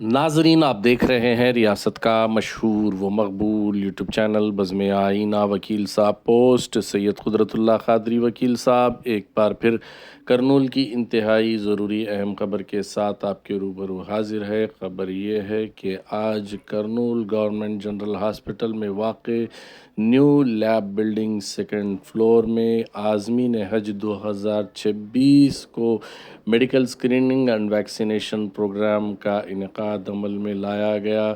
नाजरीन, आप देख रहे हैं रियासत का मशहूर व मकबूल यूट्यूब चैनल बज़्म आईना। वकील साहब पोस्ट सैयद कुदरतुल्लाह क़ादरी वकील साहब एक बार फिर करनूल की इंतहाई ज़रूरी अहम ख़बर के साथ आपके रूबरू हाजिर है। ख़बर ये है कि आज करनूल गवर्नमेंट जनरल हॉस्पिटल में वाक़ new lab building second floor में आज़मीन हज 2026 को medical screening and vaccination programme का इनेकाद अमल में लाया गया।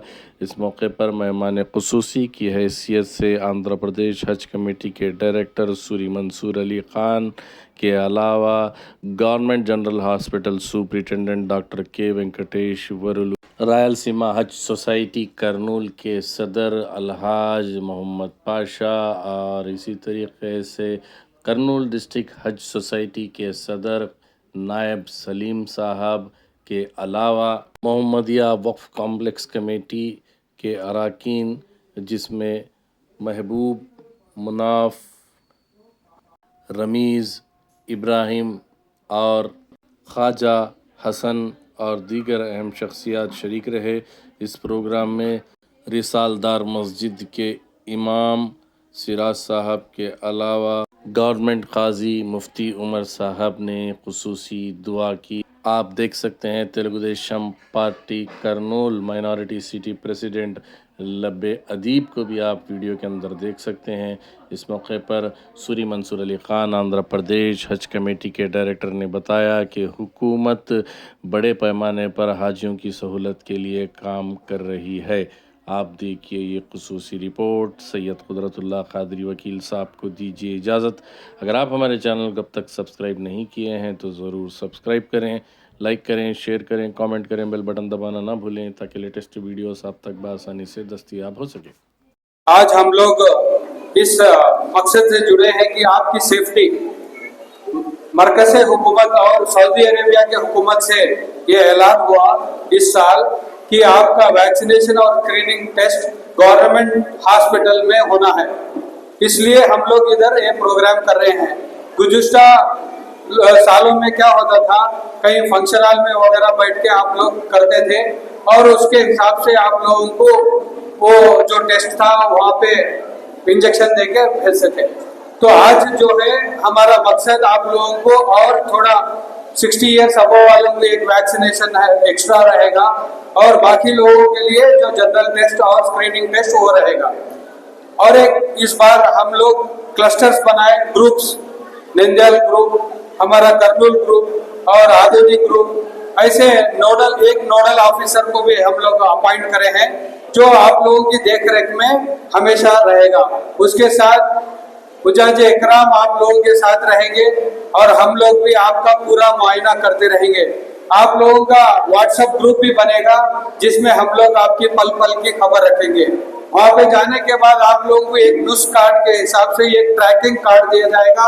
इस मौके पर मेहमान ख़ुसूसी की हैसियत से आंध्र प्रदेश हज कमेटी के डायरेक्टर सूरी मंसूर अली ख़ान के अलावा government general hospital superintendent doctor के वेंकटेश वरुलु, रायलसीमा हज सोसाइटी करनूल के सदर अलहाज मोहम्मद पाशा और इसी तरीके से करनूल डिस्ट्रिक्ट हज सोसाइटी के सदर नायब सलीम साहब के अलावा मोहम्मदिया वक्फ कॉम्प्लेक्स कमेटी के अरकान जिसमें महबूब, मुनाफ, रमीज़, इब्राहिम और ख्वाजा हसन और दीगर अहम शख्सियात शरीक रहे। इस प्रोग्राम में रिसालदार मस्जिद के इमाम सिराज साहब के अलावा गवर्नमेंट काजी मुफ्ती उमर साहब ने खुसूसी दुआ की। आप देख सकते हैं Telugu Desam party Kurnool minority city president Labbe Adeeb को भी आप वीडियो के अंदर देख सकते हैं। इस मौके पर सूरी मंसूर अली ख़ान आंध्र प्रदेश हज कमेटी के डायरेक्टर ने बताया कि हुकूमत बड़े पैमाने पर हाजियों की सहूलत के लिए काम कर रही है। आप देखिए ये खुसूसी रिपोर्ट। सैयद कुदरतुल्लाह क़ादरी वकील साहब को दीजिए इजाज़त। अगर आप हमारे चैनल को अब तक सब्सक्राइब नहीं किए हैं तो ज़रूर सब्सक्राइब करें, लाइक करें, शेयर करें, कमेंट करें, बेल बटन दबाना ना भूलें ताकि लेटेस्ट वीडियोस आप तक बआसानी से दस्तयाब हो सके। आज हम लोग इस मकसद से जुड़े हैं कि आपकी सेफ्टी, मरकज़ हुकूमत और सऊदी अरेबिया के हुकूमत से ये ऐलान हुआ इस साल कि आपका वैक्सीनेशन और स्क्रीनिंग टेस्ट गवर्नमेंट हॉस्पिटल में होना है। इसलिए हम लोग इधर ये प्रोग्राम कर रहे हैं। गुज़िश्ता सालों में क्या होता था, कहीं फंक्शन हॉल में वगैरह बैठ के आप लोग करते थे और उसके हिसाब से आप लोगों को वो जो टेस्ट था वहाँ पे इंजेक्शन देके भेजते थे। तो आज जो है हमारा मकसद आप लोगों को और थोड़ा 60 ईयर्स अबव वालों को एक वैक्सीनेशन एक्स्ट्रा रहेगा और बाकी लोगों के लिए जो जनरल टेस्ट और स्क्रीनिंग टेस्ट वो रहेगा। और एक इस बार हम लोग क्लस्टर्स बनाए, ग्रुप्स, निंदल ग्रुप, हमारा करनूल ग्रुप और आधुनिक ग्रुप, ऐसे एक नोडल ऑफिसर को भी हम लोग अपॉइंट करे हैं जो आप लोगों की देखरेख में हमेशा रहेगा। उसके साथ मुजाहिद इकराम आप लोगों के साथ रहेंगे और हम लोग भी आपका पूरा मुआयना करते रहेंगे। आप लोगों का व्हाट्सएप ग्रुप भी बनेगा जिसमें हम लोग आपकी पल पल की खबर रखेंगे। वहाँ पे जाने के बाद आप लोगों को एक नुस्ख कार्ड के हिसाब से एक ट्रैकिंग कार्ड दिया जाएगा।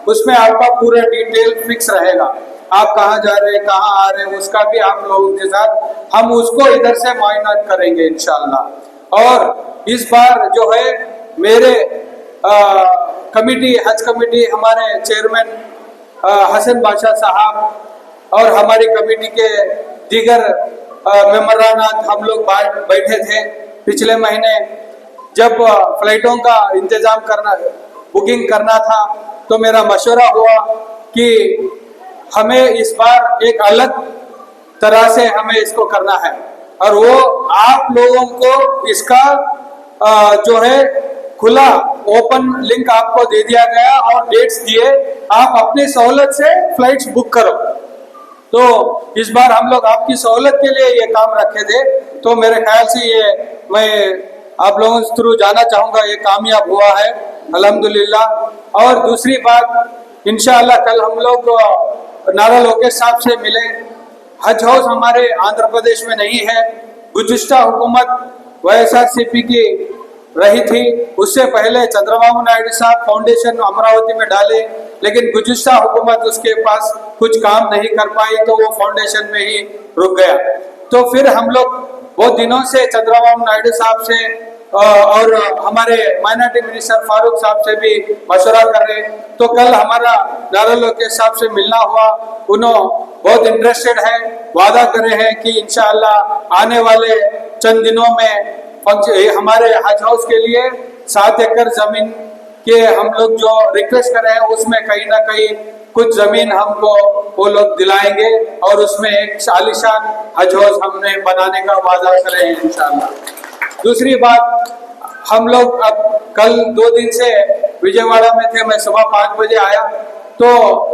उसमें आपका पूरा डिटेल फिक्स रहेगा, आप कहाँ जा रहे हैं, कहाँ आ रहे हैं, उसका भी आप लोगों के साथ हम उसको इधर से मुआयना करेंगे इंशाअल्लाह। और इस बार जो है मेरे कमेटी, हज कमेटी, हमारे चेयरमैन हसन बादशाह साहब और हमारी कमेटी के दीगर मेंबरान हम लोग बैठे थे पिछले महीने जब फ्लाइटों का इंतज़ाम करना, बुकिंग करना था, तो मेरा मशवरा हुआ कि हमें इस बार एक अलग तरह से हमें इसको करना है और वो आप लोगों को इसका जो है खुला ओपन लिंक आपको दे दिया गया और डेट्स दिए, आप अपनी सहूलत से फ्लाइट्स बुक करो। तो इस बार हम लोग आपकी सहूलत के लिए ये काम रखे थे, तो मेरे ख्याल से ये मैं आप लोगों के थ्रू जाना चाहूँगा, ये कामयाब हुआ है अल्हम्दुलिल्लाह। और दूसरी बात, इंशाअल्लाह कल हम लोग नारा लोकेश साहब से मिले। हज हाउस हमारे आंध्र प्रदेश में नहीं है, गुज़िश्ता हुकूमत YSRCP की रही थी, उससे पहले चंद्रबाबू नायडू साहब फाउंडेशन अमरावती में डाले, लेकिन गुज़िश्ता हुकूमत उसके पास कुछ काम नहीं कर पाई तो वो फाउंडेशन में ही रुक गया। तो फिर हम लोग बहुत दिनों से चंद्रबाबू नायडू साहब से और हमारे माइनॉरिटी मिनिस्टर फारूक साहब से भी मशवरा कर रहे हैं। तो कल हमारा दारुल लोकेश साहब से मिलना हुआ, उन्होंने बहुत इंटरेस्टेड है, वादा करे हैं कि इंशाअल्लाह आने वाले चंद दिनों में हमारे हज हाउस के लिए 7 एकड़ जमीन के हम लोग जो रिक्वेस्ट कर रहे हैं उसमें कहीं ना कहीं कुछ जमीन हमको वो लोग दिलाएंगे और उसमें एक आलीशान हज हाउस हमने बनाने का वादा कर रहे हैं इंशाअल्लाह। दूसरी बात, हम लोग अब कल 2 दिन से विजयवाड़ा में थे, मैं सुबह 5 बजे आया, तो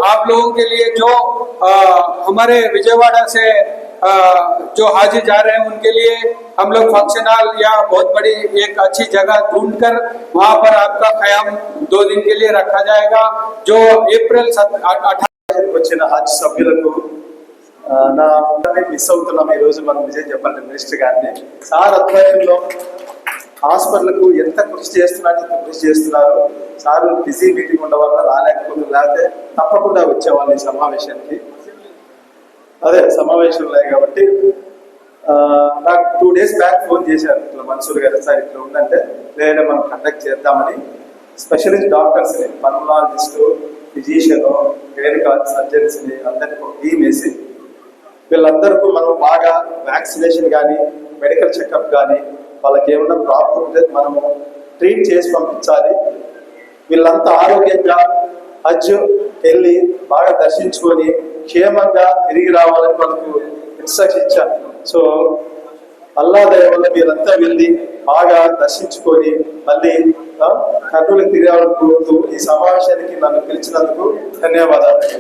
आप लोगों के लिए जो हमारे विजयवाड़ा से जो हाजी जा रहे हैं उनके लिए हम लोग फंक्शन हॉल या बहुत बड़ी एक अच्छी जगह ढूंढकर वहां पर आपका क़याम 2 दिन के लिए रखा जाएगा, जो अप्रैल 18 వచ్చిన హజ్ సభ్యులకు నా మిస్ అవుతున్నాం ఈరోజు మనం నిజం చెప్పాలి మినిస్టర్ గారిని. సార్ ఆధ్వర్యంలో హాస్పిటల్కు ఎంత కృషి చేస్తున్నారు. సార్ బిజీ మీటింగ్ ఉండడం వల్ల రాలేకపోతున్నారు, లేకపోతే తప్పకుండా వచ్చేవాళ్ళు ఈ సమావేశానికి. అదే సమావేశం లేదు కాబట్టి నాకు 2 days బ్యాక్ ఫోన్ చేశారు ఇట్లా మన్సూర్ గారు, సార్ ఇట్లా ఉందంటే లేదా మనం కండక్ట్ చేద్దామని స్పెషలిస్ట్ డాక్టర్స్ని, పల్మనాలజిస్టు, ఫిజిషియన్, గైనకాలజీ సర్జన్స్ని అందరికీ ఒక టీం వేసి వీళ్ళందరికీ మనం బాగా వ్యాక్సినేషన్ కానీ మెడికల్ చెకప్ కానీ వాళ్ళకి ఏమైనా ప్రాబ్లం ఉంటే మనము ట్రీట్ చేసి పంపించాలి. వీళ్ళంతా ఆరోగ్యంగా హజ్ వెళ్ళి బాగా దర్శించుకొని క్షేమంగా తిరిగి రావాలని మనకు ఇన్స్ట్రక్షన్ ఇచ్చాను. సో అల్లా దయ వల్ల మీరంతా వెళ్ళి బాగా దర్శించుకొని మళ్ళీ కర్నూలుకి తిరిగాలని కోరుతూ ఈ సమావేశానికి నన్ను పిలిచినందుకు ధన్యవాదాలు.